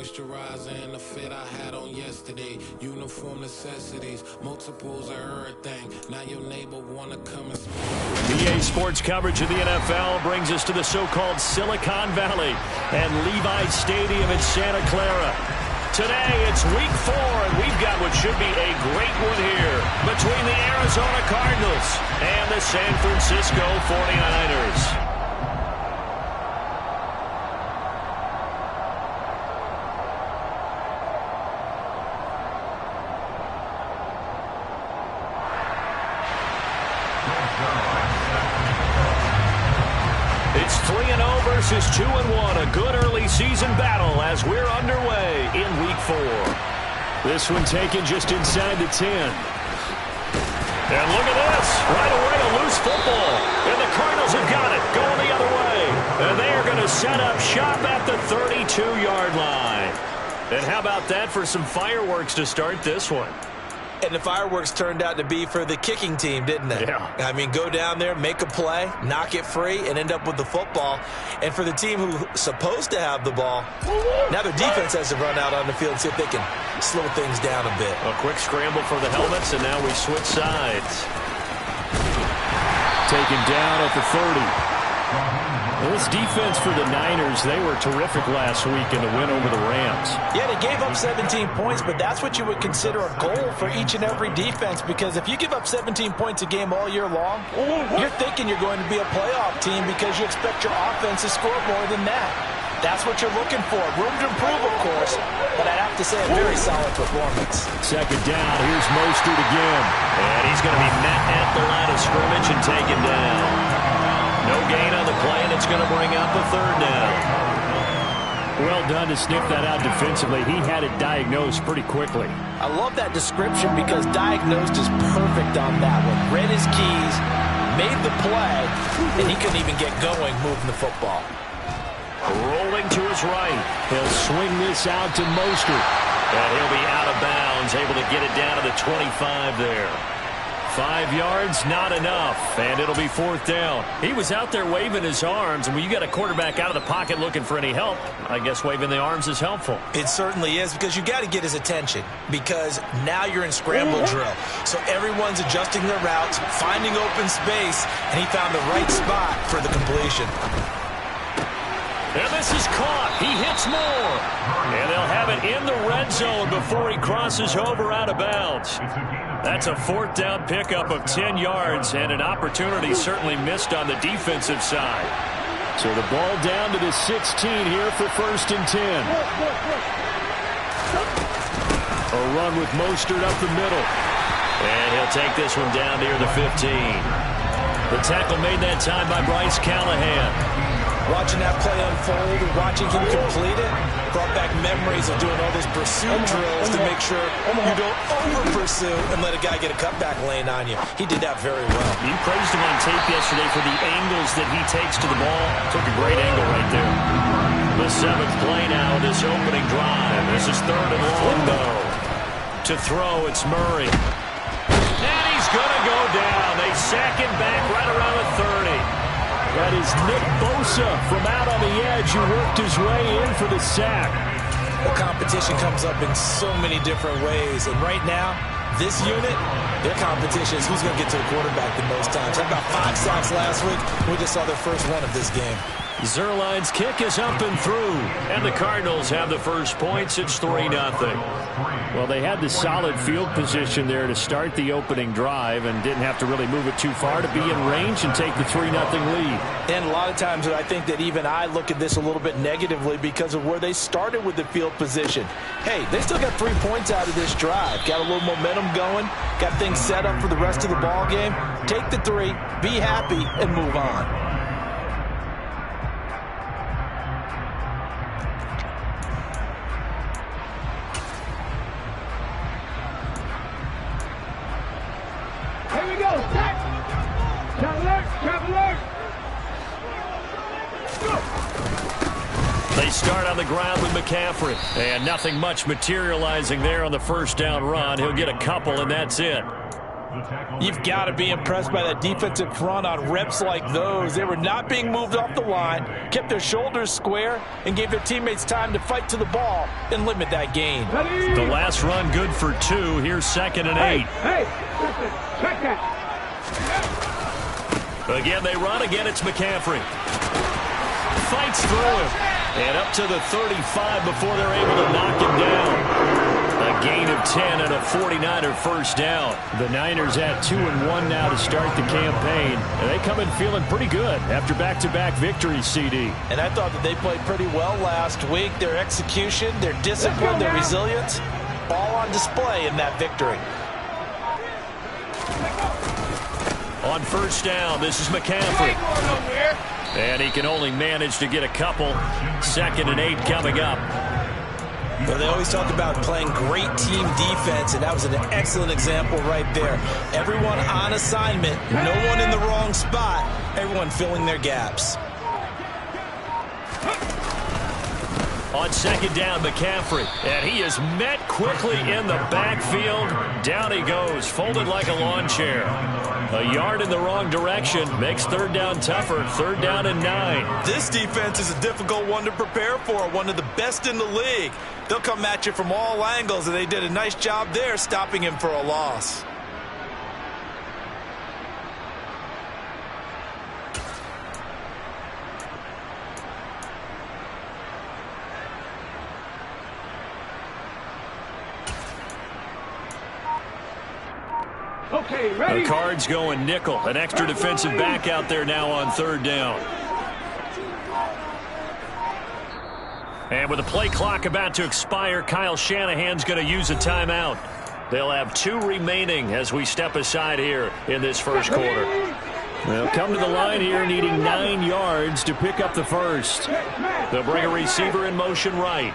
moisturizer and the fit I had on yesterday. Uniform necessities, multiples of everything. Now your neighbor wanna come and EA Sports coverage of the NFL brings us to the so-called Silicon Valley and Levi Stadium in Santa Clara. Today, it's Week 4, and we've got what should be a great one here between the Arizona Cardinals and the San Francisco 49ers. It's 3-0 versus 2-1, a good early season battle as we're underway in Week 4. This one taken just inside the 10. And look at this, right away a loose football. And the Cardinals have got it, going the other way. And they are going to set up shop at the 32-yard line. And how about that for some fireworks to start this one? And the fireworks turned out to be for the kicking team, didn't they? Yeah. I mean, go down there, make a play, knock it free, and end up with the football. And for the team who's supposed to have the ball, now their defense has to run out on the field and see if they can slow things down a bit. A quick scramble for the helmets, and now we switch sides. Taken down at the 30. This defense for the Niners, they were terrific last week in the win over the Rams. Yeah, they gave up 17 points, but that's what you would consider a goal for each and every defense, because if you give up 17 points a game all year long, you're thinking you're going to be a playoff team because you expect your offense to score more than that. That's what you're looking for. Room to improve, of course, but I'd have to say a very solid performance. Second down, here's Mostert again. And he's going to be met at the line of scrimmage and taken down. No gain on the play, and it's going to bring up a third down. Well done to sniff that out defensively. He had it diagnosed pretty quickly. I love that description because diagnosed is perfect on that one. Read his keys, made the play, and he couldn't even get going moving the football. Rolling to his right. He'll swing this out to Mostert. And he'll be out of bounds, able to get it down to the 25 there. 5 yards, not enough, and it'll be fourth down. He was out there waving his arms, and when you got a quarterback out of the pocket looking for any help, I guess waving the arms is helpful. It certainly is, because you got to get his attention, because now you're in scramble drill. So everyone's adjusting their routes, finding open space, and he found the right spot for the completion. And this is caught. He hits more. And they'll have it in the red zone before he crosses over out of bounds. That's a fourth down pickup of 10 yards, and an opportunity certainly missed on the defensive side. So the ball down to the 16 here for 1st and 10. A run with Mostert up the middle. And he'll take this one down near the 15. The tackle made that time by Bryce Callahan. Watching that play unfold and watching him complete it brought back memories of doing all those pursuit drills to make sure you don't over-pursue and let a guy get a cutback lane on you. He did that very well. You praised him on tape yesterday for the angles that he takes to the ball. Took a great angle right there. The 7th play now of this opening drive. This is 3rd and long, though. To throw, it's Murray. And he's going to go down. They sack him back right around the 30. That is Nick Bosa from out on the edge who worked his way in for the sack. The competition comes up in so many different ways. And right now, this unit, their competition is who's going to get to the quarterback the most times. Had about 5 sacks last week. We just saw their first one of this game. Zuerlein's kick is up and through. And the Cardinals have the first points. It's 3-0. Well, they had the solid field position there to start the opening drive and didn't have to really move it too far to be in range and take the 3-0 lead. And a lot of times I think that even I look at this a little bit negatively because of where they started with the field position. Hey, they still got 3 points out of this drive. Got a little momentum going. Got things set up for the rest of the ball game. Take the 3, be happy, and move on. They start on the ground with McCaffrey. And nothing much materializing there on the first down run. He'll get a couple, and that's it. You've got to be impressed by that defensive front on reps like those. They were not being moved off the line, kept their shoulders square, and gave their teammates time to fight to the ball and limit that gain. The last run good for 2. Here's 2nd and 8. Hey, check that. Again, they run. Again, it's McCaffrey. Fights through him. And up to the 35 before they're able to knock him down. A gain of 10 and a 49er first down. The Niners at 2-1 now to start the campaign. And they come in feeling pretty good after back-to-back victories, CD. And I thought that they played pretty well last week. Their execution, their discipline, their resilience, all on display in that victory. On first down, this is McCaffrey. And he can only manage to get a couple. 2nd and 8 coming up. Well, they always talk about playing great team defense, and that was an excellent example right there. Everyone on assignment, no one in the wrong spot, everyone filling their gaps. On 2nd down, McCaffrey. And he is met quickly in the backfield. Down he goes, folded like a lawn chair. A yard in the wrong direction makes 3rd down tougher. 3rd down and 9. This defense is a difficult one to prepare for, one of the best in the league. They'll come at you from all angles, and they did a nice job there stopping him for a loss. Okay, ready? The Cards going nickel. An extra defensive back out there now on 3rd down. And with the play clock about to expire, Kyle Shanahan's going to use a timeout. They'll have 2 remaining as we step aside here in this first quarter. They'll come to the line here needing 9 yards to pick up the first. They'll bring a receiver in motion right.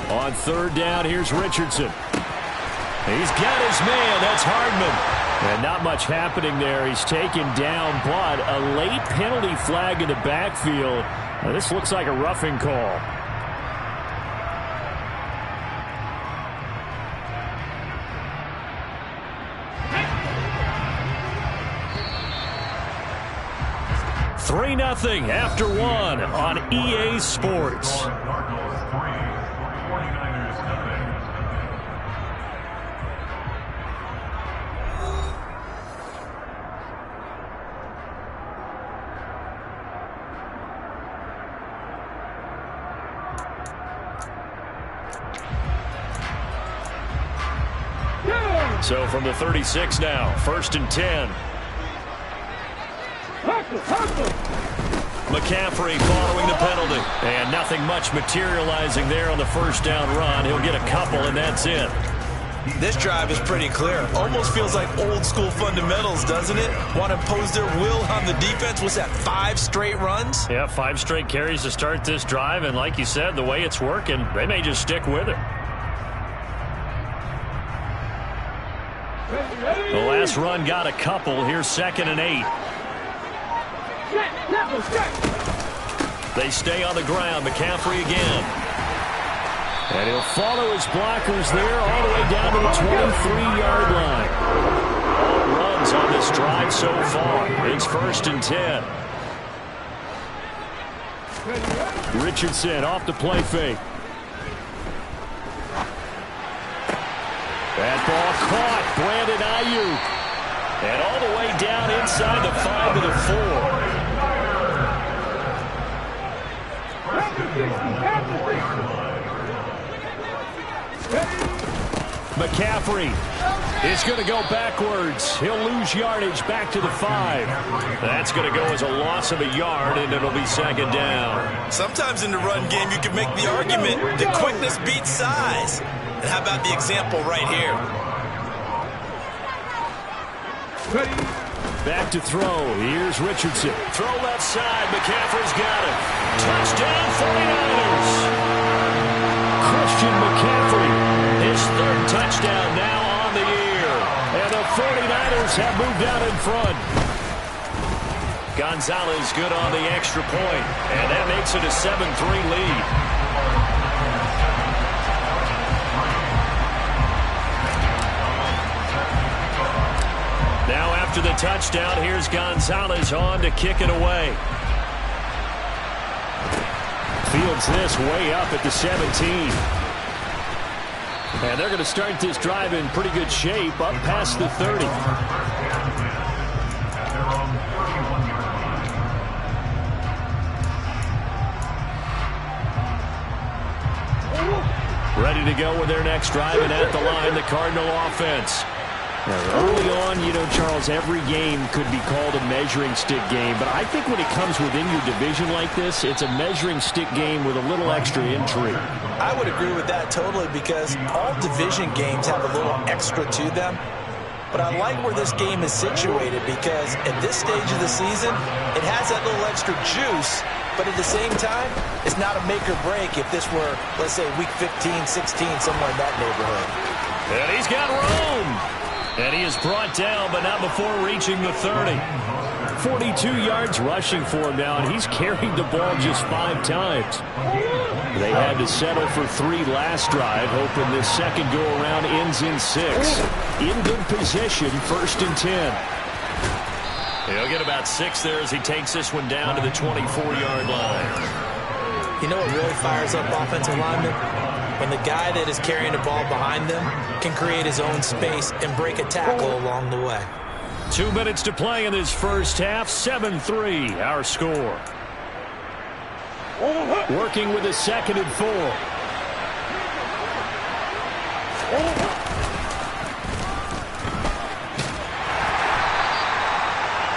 On 3rd down, here's Richardson. He's got his man. That's Hardman. And not much happening there. He's taken down, but a late penalty flag in the backfield. Now, this looks like a roughing call. $3-0 after 1 on EA Sports. So from the 36 now, 1st and 10. McCaffrey following the penalty. And nothing much materializing there on the 1st down run. He'll get a couple, and that's it. This drive is pretty clear. Almost feels like old school fundamentals, doesn't it? Want to impose their will on the defense. Was that 5 straight runs? Yeah, 5 straight carries to start this drive. And like you said, the way it's working, they may just stick with it. The last run got a couple. Here's 2nd and 8. They stay on the ground. McCaffrey again. And he'll follow his blockers there all the way down to the 23-yard line. All runs on this drive so far. It's 1st and 10. Richardson off the play fake. That ball caught. Brandon Ayuk. And all the way down inside the 5 to the 4. McCaffrey is going to go backwards. He'll lose yardage back to the 5. That's going to go as a loss of a yard, and it'll be 2nd down. Sometimes in the run game, you can make the argument that quickness beats size. And how about the example right here? Back to throw. Here's Richardson. Throw left side. McCaffrey's got it. Touchdown 49ers. Christian McCaffrey. His 3rd touchdown now on the year. And the 49ers have moved out in front. Gonzalez good on the extra point. And that makes it a 7-3 lead. After the touchdown, here's Gonzalez on to kick it away. Fields this way up at the 17. And they're going to start this drive in pretty good shape up past the 30. Ready to go with their next drive, and at the line, the Cardinal offense. Now, early on, you know, Charles, every game could be called a measuring stick game. But I think when it comes within your division like this, it's a measuring stick game with a little extra intrigue. I would agree with that totally, because all division games have a little extra to them. But I like where this game is situated, because at this stage of the season, it has that little extra juice. But at the same time, it's not a make or break if this were, let's say, week 15, 16, somewhere in that neighborhood. And he's got room. And he is brought down, but not before reaching the 30. 42 yards rushing for him now, and he's carried the ball just 5 times. They had to settle for 3 last drive, hoping this second go-around ends in 6. In good position, 1st and 10. He'll get about 6 there as he takes this one down to the 24-yard line. You know what really fires up offensive linemen? When the guy that is carrying the ball behind them can create his own space and break a tackle along the way. 2 minutes to play in this first half. 7-3, our score. Working with a 2nd and 4.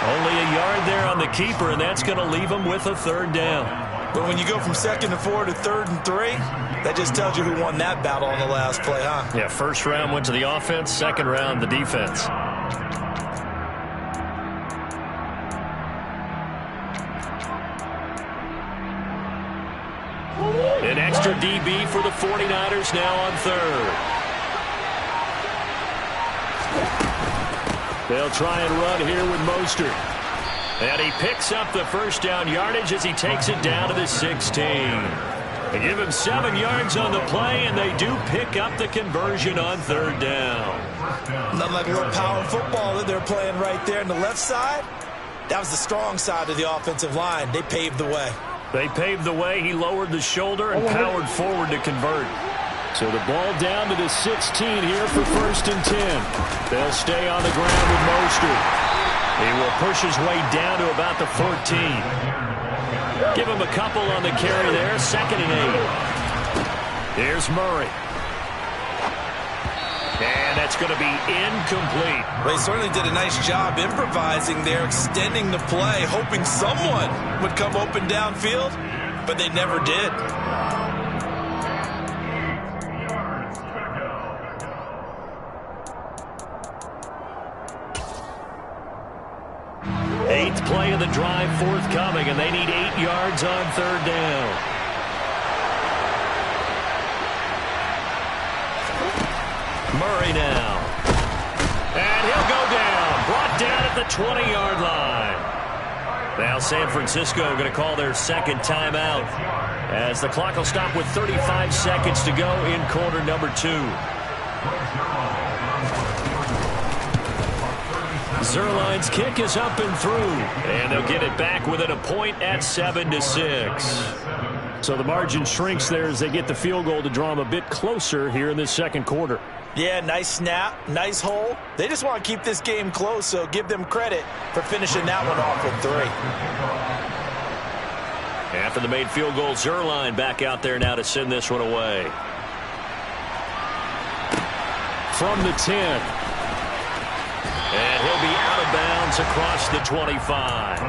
Only a yard there on the keeper, and that's going to leave him with a 3rd down. But when you go from 2nd and 4 to 3rd and 3, that just tells you who won that battle on the last play, huh? Yeah, 1st round went to the offense, 2nd round the defense. An extra DB for the 49ers now on 3rd. They'll try and run here with Mostert. And he picks up the 1st down yardage as he takes it down to the 16. They give him 7 yards on the play, and they do pick up the conversion on 3rd down. Nothing like a little power football that they're playing right there on the left side. That was the strong side of the offensive line. They paved the way. They paved the way. He lowered the shoulder and powered forward to convert. So the ball down to the 16 here for 1st and 10. They'll stay on the ground with Mostert. He will push his way down to about the 14. Give him a couple on the carry there. 2nd and 8. Here's Murray. And that's going to be incomplete. They certainly did a nice job improvising there, extending the play, hoping someone would come open downfield, but they never did. Eighth play of the drive forthcoming, and they need 8 yards on 3rd down. Murray now. And he'll go down. Brought down at the 20-yard line. Now San Francisco going to call their 2nd timeout as the clock will stop with 35 seconds to go in quarter number 2. Zuerlein's kick is up and through, and they'll get it back within a point at 7-6. So the margin shrinks there as they get the field goal to draw them a bit closer here in this 2nd quarter. Yeah, nice snap, nice hole. They just want to keep this game close, so give them credit for finishing that one off with 3. After the made field goal, Zuerlein back out there now to send this one away. From the 10. And he'll be out of bounds across the 25.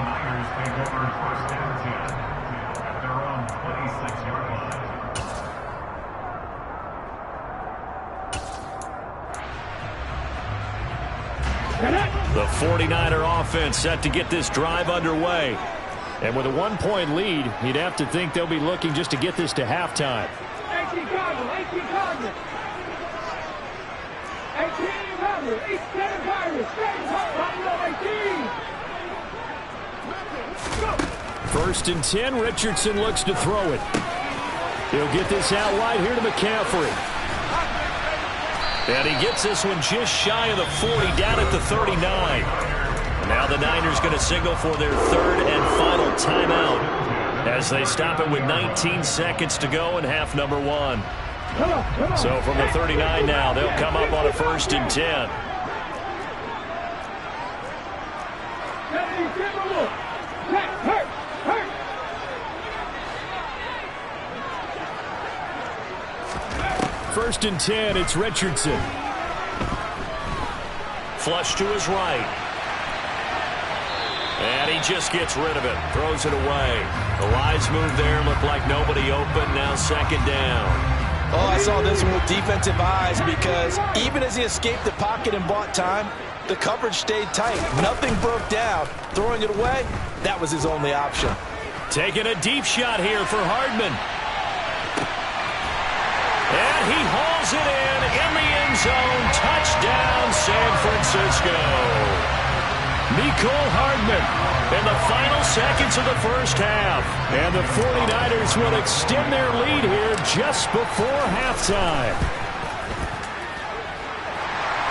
The 49er offense set to get this drive underway. And with a 1-point lead, you'd have to think they'll be looking just to get this to halftime. 18 Cardinals, 18 Cardinals. 18 Cardinals, 18 Cardinals, 1st and 10, Richardson looks to throw it. He'll get this out wide here to McCaffrey. And he gets this one just shy of the 40, down at the 39. Now the Niners going to signal for their third and final timeout as they stop it with 19 seconds to go in half number one. So from the 39 now, they'll come up on a 1st and 10. First and 10, it's Richardson. Flush to his right. And he just gets rid of it. Throws it away. The wise move there. Looked like nobody open. Now 2nd down. Oh, I saw this one with defensive eyes because even as he escaped the pocket and bought time, the coverage stayed tight. Nothing broke down. Throwing it away, that was his only option. Taking a deep shot here for Hardman. And he hauls it in the end zone. Touchdown, San Francisco. Mecole Hardman in the final seconds of the first half. And the 49ers will extend their lead here just before halftime.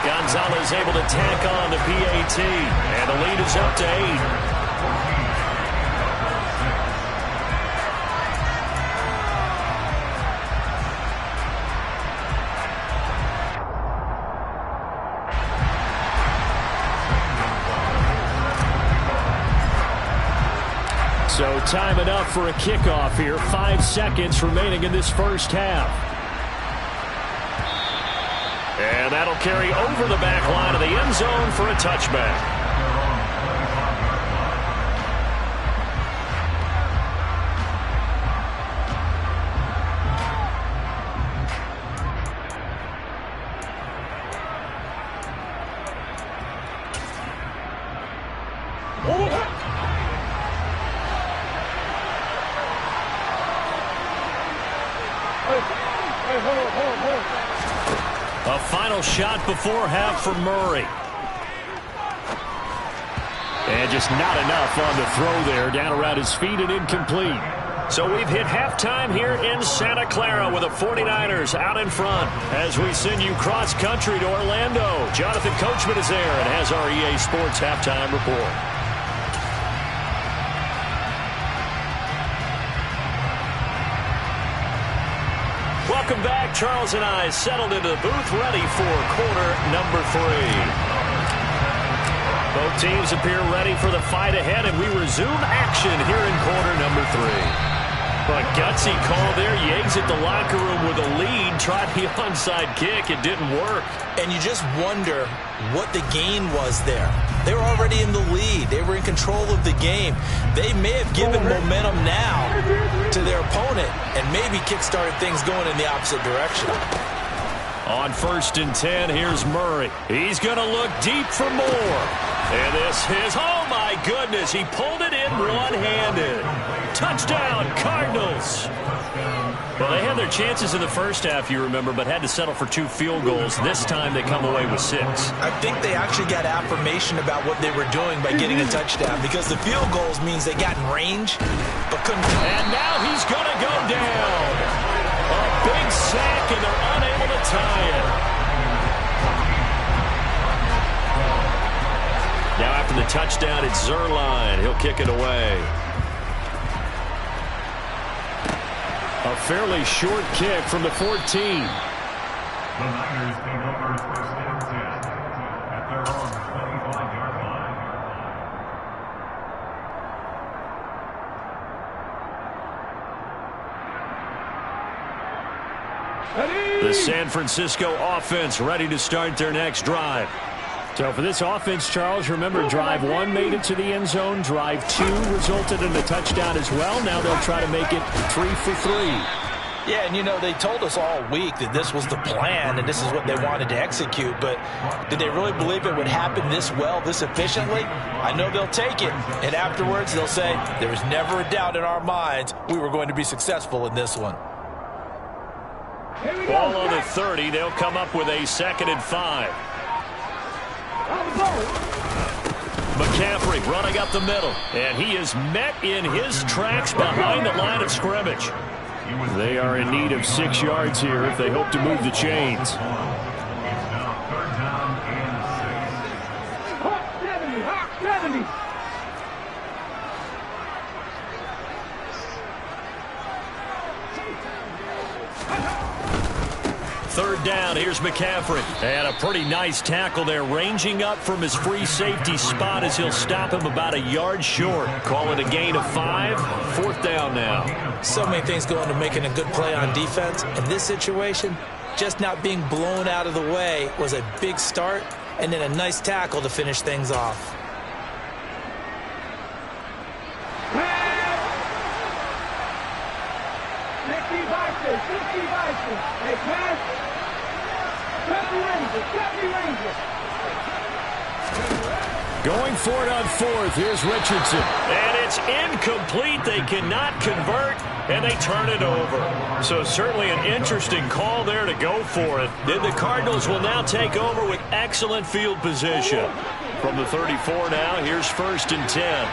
Gonzalez able to tack on the PAT. And the lead is up to 8. So time enough for a kickoff here. 5 seconds remaining in this first half. And that'll carry over the back line of the end zone for a touchback. A final shot before half for Murray. And just not enough on the throw there. Down around his feet and incomplete. So we've hit halftime here in Santa Clara with the 49ers out in front as we send you cross-country to Orlando. Jonathan Coachman is there and has our EA Sports halftime report. Welcome back. Charles and I settled into the booth, ready for quarter number 3. Both teams appear ready for the fight ahead, and we resume action here in quarter number 3. But gutsy call there. Yates at the locker room with a lead. Tried the onside kick. It didn't work. And you just wonder what the gain was there. They were already in the lead. They were in control of the game. They may have given momentum now to their opponent and maybe kick-started things going in the opposite direction. On 1st and 10, here's Murray. He's going to look deep for more. And this is, oh my goodness, he pulled it in one-handed. Touchdown, Cardinals. Well, they had their chances in the first half, you remember, but had to settle for 2 field goals. This time they come away with 6. I think they actually got affirmation about what they were doing by getting a touchdown because the field goals means they got in range but couldn't. And now he's going to go down. A big sack, and they're unable to tie it. Now after the touchdown, it's Zuerlein. He'll kick it away. A fairly short kick from the 14. The Niners take over 1st and 10 at their own 25-yard line. The San Francisco offense ready to start their next drive. So for this offense, Charles, remember drive 1 made it to the end zone. Drive 2 resulted in a touchdown as well. Now they'll try to make it 3 for 3. Yeah, and you know, they told us all week that this was the plan and this is what they wanted to execute, but did they really believe it would happen this well, this efficiently? I know they'll take it, and afterwards they'll say, there was never a doubt in our minds we were going to be successful in this one. Ball on the 30. They'll come up with a 2nd and 5. McCaffrey running up the middle, and he is met in his tracks behind the line of scrimmage. They are in need of 6 yards here if they hope to move the chains. It's now 3rd down and 6. Hawk 70, Hawk 70. Third down, here's McCaffrey. And a pretty nice tackle there, ranging up from his free safety spot as he'll stop him about a yard short. Call it a gain of 5. Fourth down now. So many things go into making a good play on defense. In this situation, just not being blown out of the way was a big start, and then a nice tackle to finish things off. Hey, pass. Going for it on fourth. Here's Richardson. And it's incomplete. They cannot convert, and they turn it over. So certainly an interesting call there to go for it. Then the Cardinals will now take over with excellent field position. From the 34 now, here's 1st and 10.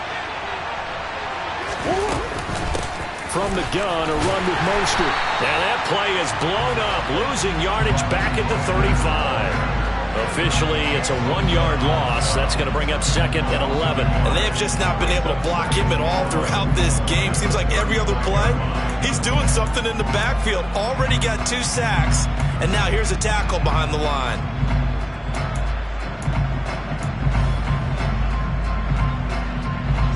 From the gun, a run with Mostert. And that play is blown up, losing yardage back at the 35. Officially, it's a 1-yard loss. That's going to bring up 2nd and 11. And they've just not been able to block him at all throughout this game. Seems like every other play, he's doing something in the backfield. Already got 2 sacks, and now here's a tackle behind the line.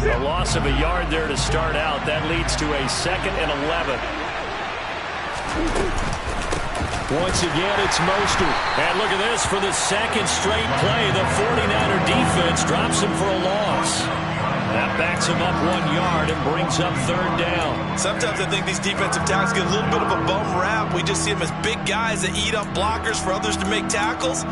A loss of a yard there to start out. That leads to a 2nd and 11. Once again, it's Mostert. And look at this for the 2nd straight play. The 49er defense drops him for a loss. That backs him up 1 yard and brings up 3rd down. Sometimes I think these defensive tackles get a little bit of a bum rap. We just see them as big guys that eat up blockers for others to make tackles.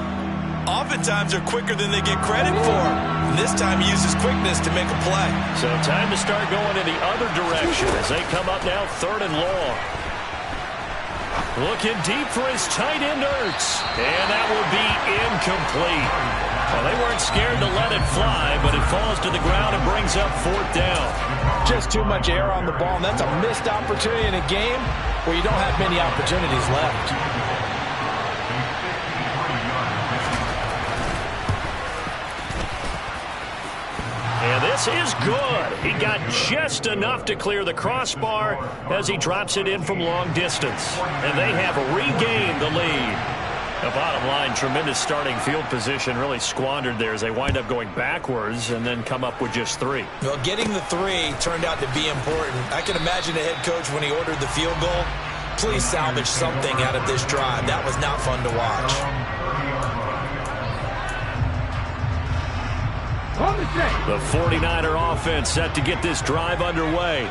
Oftentimes they're quicker than they get credit for. And this time he uses quickness to make a play. So time to start going in the other direction as they come up now 3rd and long. Looking deep for his tight end, Ertz. And that will be incomplete. Well, they weren't scared to let it fly, but it falls to the ground and brings up 4th down. Just too much air on the ball, and that's a missed opportunity in a game where you don't have many opportunities left. And this is good. He got just enough to clear the crossbar as he drops it in from long distance. And they have regained the lead. The bottom line, tremendous starting field position, really squandered there as they wind up going backwards and then come up with just 3. Well, getting the 3 turned out to be important. I can imagine the head coach when he ordered the field goal. Please salvage something out of this drive. That was not fun to watch. The 49er offense set to get this drive underway.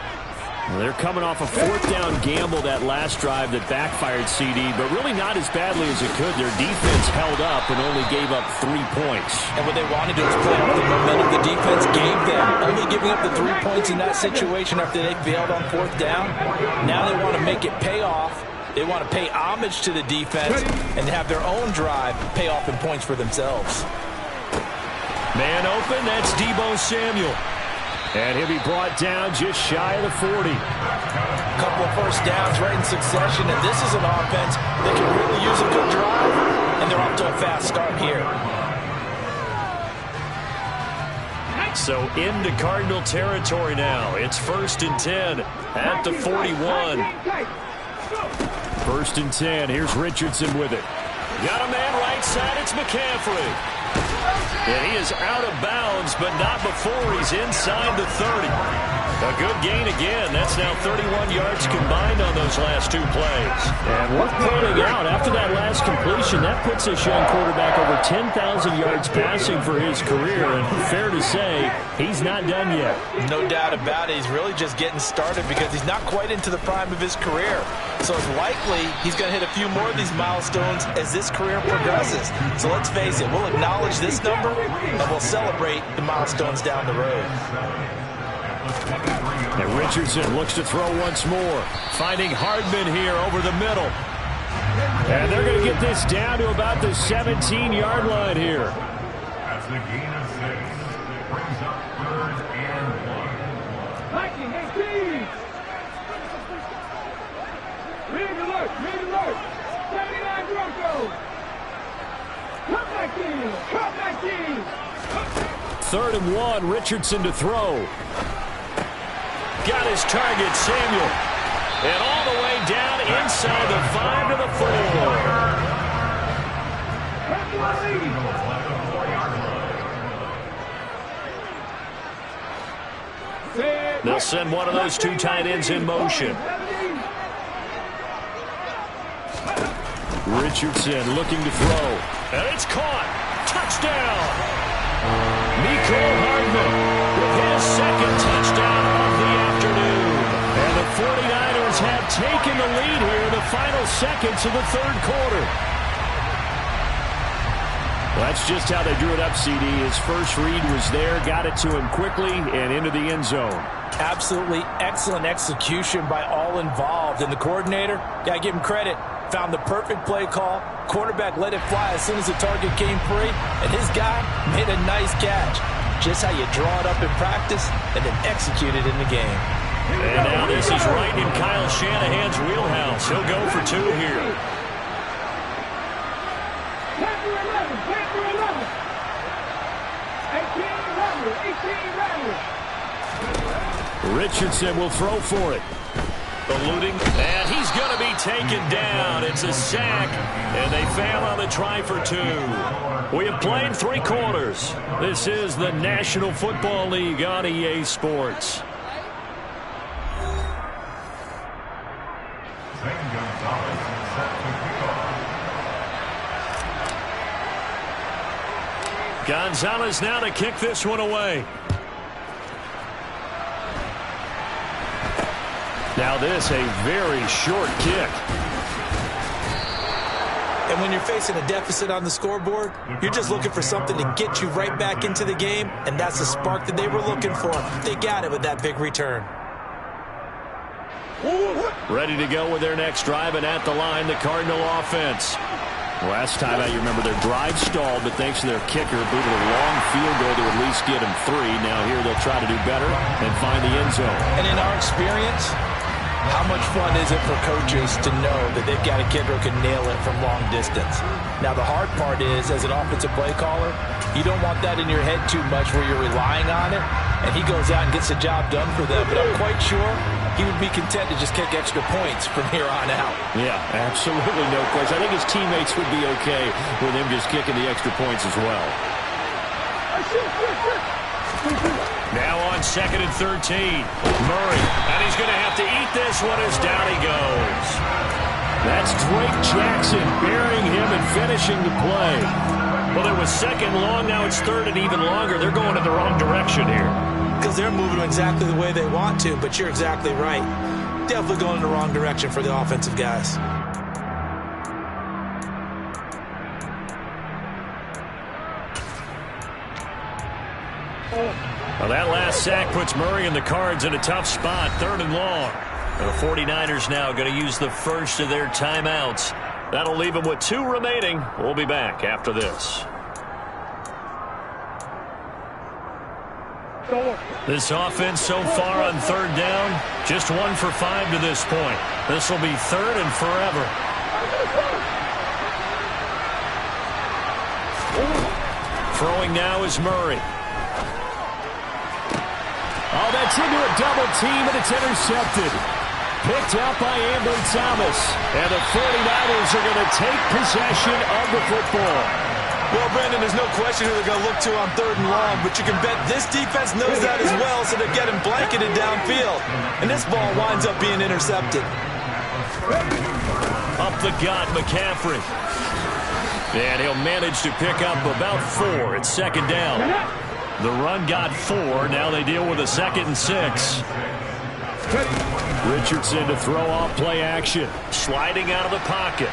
They're coming off a 4th down gamble that last drive that backfired CD, but really not as badly as it could. Their defense held up and only gave up 3 points. And what they wanted to do is play off the momentum the defense gave them. Only giving up the 3 points in that situation after they failed on 4th down. Now they want to make it pay off. They want to pay homage to the defense and have their own drive pay off in points for themselves. Man open, that's Deebo Samuel. And he'll be brought down just shy of the 40. A couple of first downs right in succession, and this is an offense that can really use a good drive, and they're off to a fast start here. So into Cardinal territory now. It's 1st and 10 at the 41. 1st and 10. Here's Richardson with it. Got a man right side. It's McCaffrey. And he is out of bounds, but not before he's inside the 30. A good gain again. That's now 31 yards combined on those last 2 plays. And worth pointing out, after that last completion, that puts this young quarterback over 10,000 yards passing for his career. And fair to say, he's not done yet. No doubt about it. He's really just getting started because he's not quite into the prime of his career. So it's likely he's going to hit a few more of these milestones as this career progresses. So let's face it, we'll acknowledge this number and we'll celebrate the milestones down the road. And Richardson looks to throw once more. Finding Hardman here over the middle. And they're going to get this down to about the 17-yard line here. That's the gain of 6. Brings up 3rd and 1. Viking 18. Red alert, red alert. 79 Broncos. Come back in, come back in. 3rd and 1, Richardson to throw. Got his target, Samuel. And all the way down inside the 5 to the 4. They'll send one of those two tight ends in motion. Richardson looking to throw. And it's caught. Touchdown. Mecole Hardman with his second touchdown of the afternoon. And the 49ers have taken the lead here in the final seconds of the third quarter. Well, that's just how they drew it up, CD. His first read was there, got it to him quickly, and into the end zone. Absolutely excellent execution by all involved. And the coordinator, got to give him credit, found the perfect play call. Quarterback let it fly as soon as the target came free, and his guy made a nice catch. Just how you draw it up in practice and then execute it in the game. And now this is right in Kyle Shanahan's wheelhouse. He'll go for two here. Richardson will throw for it. Eluding, and he's going to be taken down. It's a sack, and they fail on the try for two. We have played 3 quarters. This is the National Football League on EA Sports. Gonzalez now to kick this one away. Now this, a very short kick. And when you're facing a deficit on the scoreboard, you're just looking for something to get you right back into the game, and that's the spark that they were looking for. They got it with that big return. Ready to go with their next drive, and at the line, the Cardinal offense. Last time out, you remember their drive stalled, but thanks to their kicker, booted a long field goal to at least get them 3. Now here they'll try to do better and find the end zone. And in our experience, how much fun is it for coaches to know that they've got a kid who can nail it from long distance? Now, the hard part is, as an offensive play caller, you don't want that in your head too much where you're relying on it, and he goes out and gets the job done for them. But I'm quite sure he would be content to just kick extra points from here on out. Yeah, absolutely no question. I think his teammates would be okay with him just kicking the extra points as well. Now on 2nd and 13. Murray, and he's going to have to eat this one as down he goes. That's Drake Jackson burying him and finishing the play. Well, it was 2nd long, now it's 3rd and even longer. They're going in the wrong direction here. Because they're moving exactly the way they want to, but you're exactly right. Definitely going in the wrong direction for the offensive guys. Well, that last sack puts Murray and the Cards in a tough spot, 3rd and long. The 49ers now going to use the first of their timeouts. That'll leave them with 2 remaining. We'll be back after this. This offense so far on 3rd down, just 1 for 5 to this point. This will be 3rd and forever. Throwing now is Murray. Oh, that's into a double team, and it's intercepted. Picked out by Ambry Thomas. And the 49ers are going to take possession of the football. Well, Brandon, there's no question who they're going to look to on 3rd and long, but you can bet this defense knows that as well, so they're getting blanketed downfield. And this ball winds up being intercepted. Up the gut, McCaffrey. And he'll manage to pick up about 4. It's 2nd down. The run got 4. Now they deal with a 2nd and 6. Richardson to throw off play action. Sliding out of the pocket.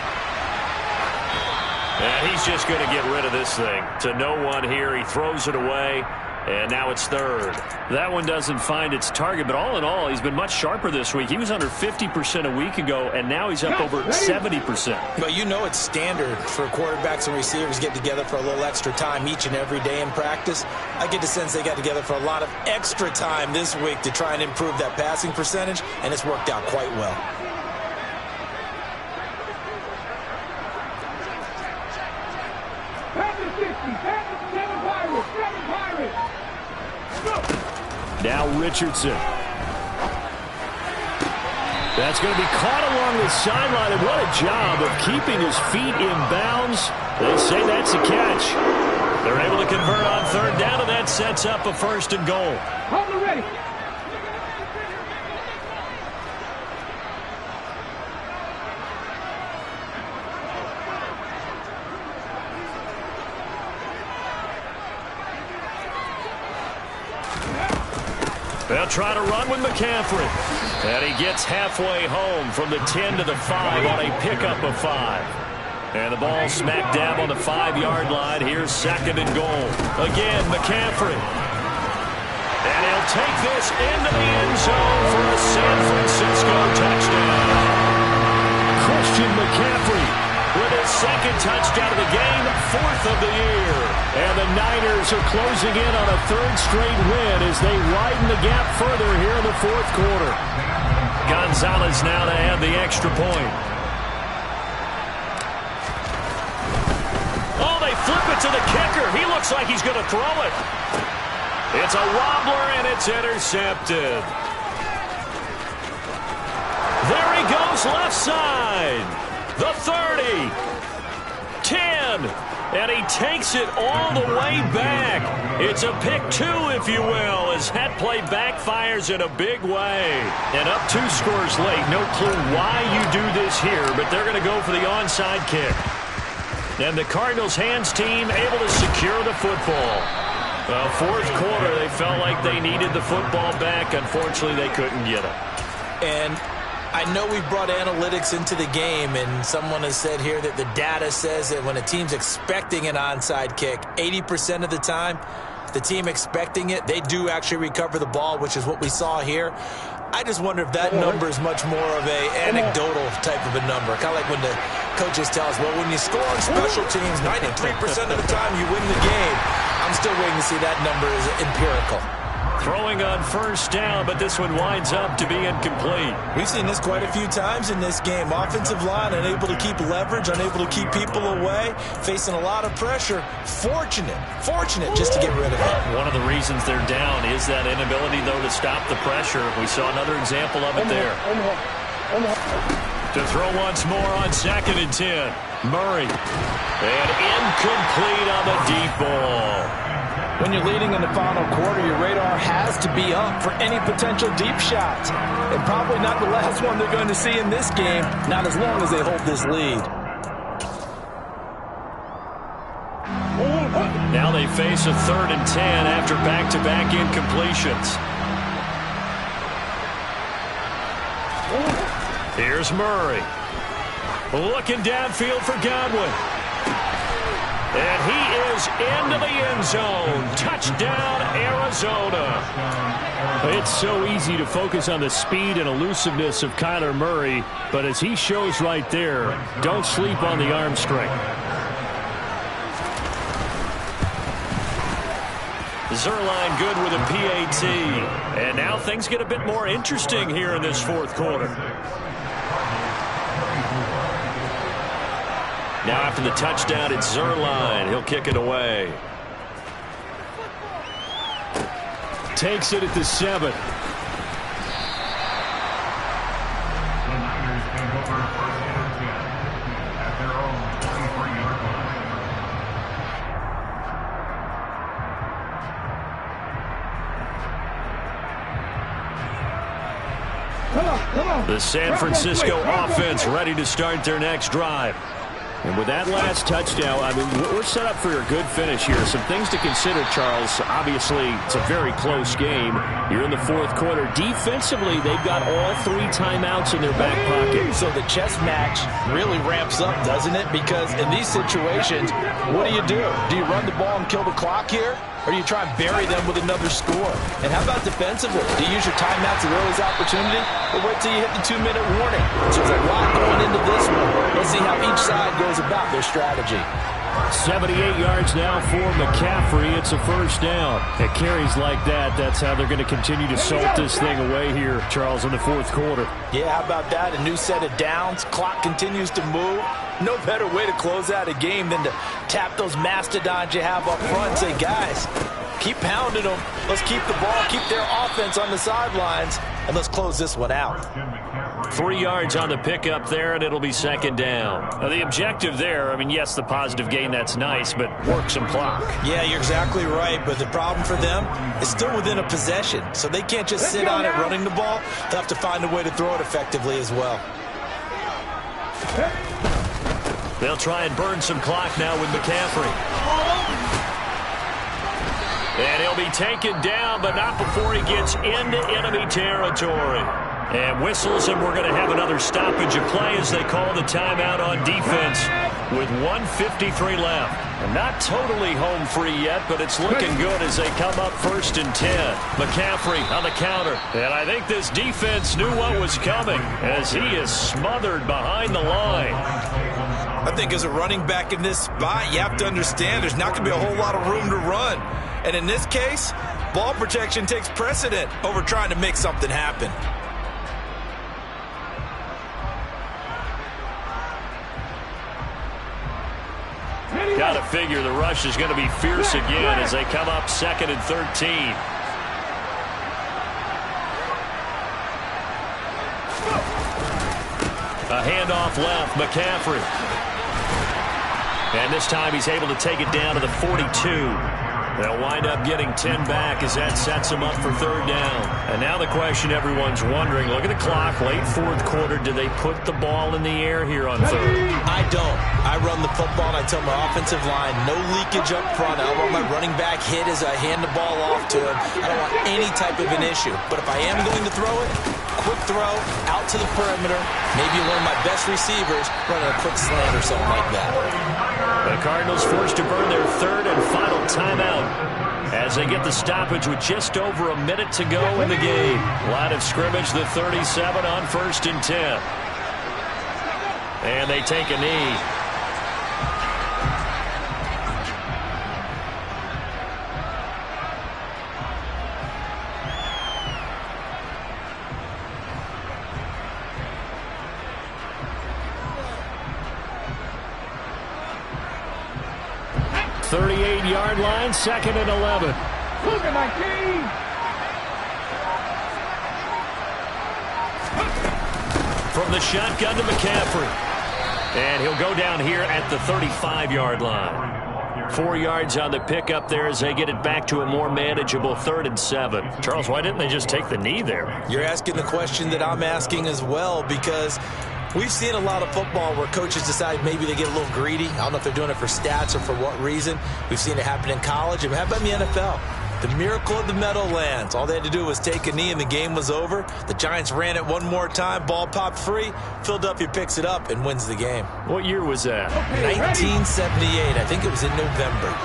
And he's just going to get rid of this thing. To no one here. He throws it away. And now it's 3rd. That one doesn't find its target, but all in all, he's been much sharper this week. He was under 50% a week ago, and now he's up over 70%. But you know it's standard for quarterbacks and receivers get together for a little extra time each and every day in practice. I get the sense they got together for a lot of extra time this week to try and improve that passing percentage, and it's worked out quite well. Now Richardson. That's going to be caught along the sideline, and what a job of keeping his feet in bounds. They say that's a catch. They're able to convert on third down, and that sets up a 1st and goal. Hold it ready. They'll try to run with McCaffrey. And he gets halfway home from the 10 to the 5 on a pickup of 5. And the ball smack dab on the 5-yard line. Here's 2nd and goal. Again, McCaffrey. And he'll take this into the end zone for a San Francisco touchdown. Christian McCaffrey with his 2nd touchdown of the game, 4th of the year. And the Niners are closing in on a 3rd straight win as they widen the gap further here in the 4th quarter. Gonzalez now to add the extra point. Oh, they flip it to the kicker. He looks like he's going to throw it. It's a wobbler, and it's intercepted. There he goes, left side. The 30, 10, and he takes it all the way back. It's a pick 2, if you will, as that play backfires in a big way. And up 2 scores late. No clue why you do this here, but they're going to go for the onside kick. And the Cardinals' hands team able to secure the football. 4th quarter, they felt like they needed the football back. Unfortunately, they couldn't get it. And I know we brought analytics into the game, and someone has said here that the data says that when a team's expecting an onside kick, 80% of the time, the team expecting it, they do actually recover the ball, which is what we saw here. I just wonder if that number is much more of a anecdotal type of a number. Kind of like when the coaches tell us, well, when you score on special teams, 93% of the time you win the game. I'm still waiting to see that number is empirical. Throwing on 1st down, but this one winds up to be incomplete. We've seen this quite a few times in this game. Offensive line unable to keep leverage, unable to keep people away, facing a lot of pressure. Fortunate just to get rid of it. One of the reasons they're down is that inability, though, to stop the pressure. We saw another example of it there. To throw once more on 2nd and 10. Murray. And incomplete on the deep ball. When you're leading in the final quarter, your radar has to be up for any potential deep shots. And probably not the last one they're going to see in this game, not as long as they hold this lead. Now they face a 3rd and 10 after back-to-back incompletions. Here's Murray. Looking downfield for Godwin. And he is into the end zone. Touchdown, Arizona. It's so easy to focus on the speed and elusiveness of Kyler Murray, but as he shows right there, don't sleep on the arm strength. Zuerlein good with a PAT. And now things get a bit more interesting here in this 4th quarter. Now after the touchdown, it's Zuerlein. He'll kick it away. Takes it at the 7. The Niners take over 1st and 10 at their own 23-yard line. Come on. The San Francisco offense ready to start their next drive. And with that last touchdown, I mean, we're set up for a good finish here. Some things to consider, Charles. Obviously, it's a very close game. You're in the 4th quarter. Defensively, they've got all 3 timeouts in their back pocket. So the chess match really ramps up, doesn't it? Because in these situations, what do? Do you run the ball and kill the clock here? Or do you try and bury them with another score? And how about defensively? Do you use your timeouts at the earliest opportunity? Or wait till you hit the 2-minute warning? So there's a lot going into this one. Let's see how each side goes about their strategy. 78 yards now for McCaffrey. It's a 1st down. It carries like that. That's how they're going to continue to salt this thing away here, Charles, in the 4th quarter. Yeah, how about that? A new set of downs. Clock continues to move. No better way to close out a game than to tap those mastodons you have up front and say, guys, keep pounding them. Let's keep the ball, keep their offense on the sidelines, and let's close this one out. 3 yards on the pickup there, and it'll be second down. Now, the objective there, I mean, yes, the positive gain, that's nice, but work some clock. Yeah, you're exactly right, but the problem for them is still within a possession, so they can't just sit on it running the ball. They'll have to find a way to throw it effectively as well. They'll try and burn some clock now with McCaffrey. And he'll be taken down, but not before he gets into enemy territory. And whistles, and we're going to have another stoppage of play as they call the timeout on defense with 1:53 left. And not totally home free yet, but it's looking good as they come up 1st and 10. McCaffrey on the counter. And I think this defense knew what was coming as he is smothered behind the line. I think as a running back in this spot, you have to understand there's not going to be a whole lot of room to run. And in this case, ball protection takes precedent over trying to make something happen. Got to figure the rush is going to be fierce again as they come up 2nd and 13. A handoff left, McCaffrey. And this time he's able to take it down to the 42. They'll wind up getting 10 back as that sets them up for 3rd down. And now the question everyone's wondering, look at the clock, late 4th quarter, do they put the ball in the air here on 3rd? I don't. I run the football and I tell my offensive line, no leakage up front. I don't want my running back hit as I hand the ball off to him. I don't want any type of an issue. But if I am going to throw it, quick throw, out to the perimeter, maybe one of my best receivers running a quick slant or something like that. The Cardinals forced to burn their 3rd and final timeout as they get the stoppage with just over a minute to go in the game. Line of scrimmage, the 37 on 1st and 10. And they take a knee. Yard line, 2nd and 11. From the shotgun to McCaffrey. And he'll go down here at the 35-yard line. 4 yards on the pickup there as they get it back to a more manageable 3rd and 7. Charles, why didn't they just take the knee there? You're asking the question that I'm asking as well, because we've seen a lot of football where coaches decide maybe they get a little greedy. I don't know if they're doing it for stats or for what reason. We've seen it happen in college. And how about in the NFL? The miracle of the Meadowlands. All they had to do was take a knee and the game was over. The Giants ran it one more time. Ball popped free. Philadelphia picks it up and wins the game. What year was that? 1978. I think it was in November.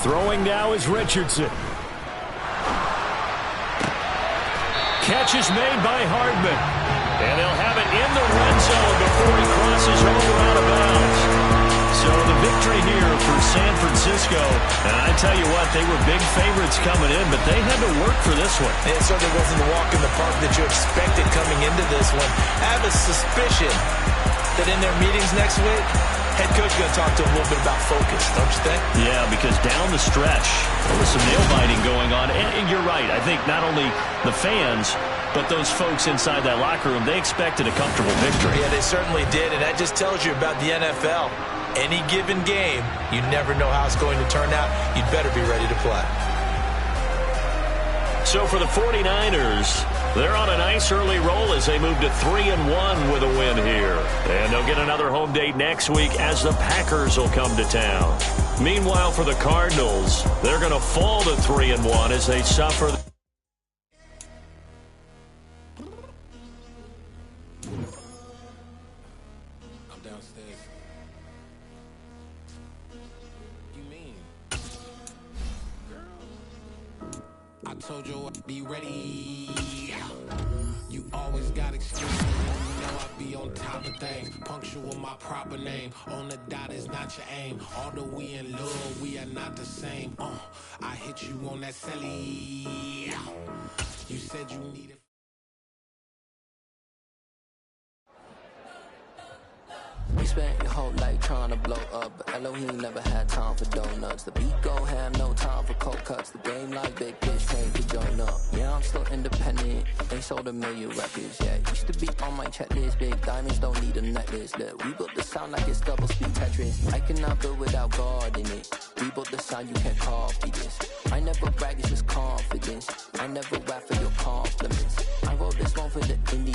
Throwing now is Richardson. Catch is made by Hardman. And they'll have it in the red zone before he crosses over out of bounds. So the victory here for San Francisco. And I tell you what, they were big favorites coming in, but they had to work for this one. It certainly wasn't the walk in the park that you expected coming into this one. I have a suspicion that in their meetings next week, head coach is going to talk to them a little bit about focus, don't you think? Yeah, because down the stretch, there was some nail-biting going on. And you're right. I think not only the fans, but those folks inside that locker room, they expected a comfortable victory. Yeah, they certainly did, and that just tells you about the NFL. Any given game, you never know how it's going to turn out. You'd better be ready to play. So for the 49ers, they're on a nice early roll as they move to 3-1 with a win here. And they'll get another home date next week as the Packers will come to town. Meanwhile, for the Cardinals, they're going to fall to 3-1 as they suffer. I'm downstairs. You mean? Girl, I told you I'd be ready. You always got excuses, you know I'd be on top of things. Punctual my proper name. On the dot is not your aim. Although we in love, we are not the same. I hit you on that celly. You said you needed. You spent your whole life trying to blow up, but Elohim never had time for donuts. The beat gon' have no time for cold cuts. The game like big bitch came to join up. Yeah, I'm still independent. Ain't sold a million records yet. Used to be on my checklist. Big diamonds don't need a necklace. Look, we built the sound like it's double speed Tetris. I cannot build without God in it. We built the sound, you can't copy this. I never brag, it's just confidence. I never rap for your compliments. I wrote this one for the indie.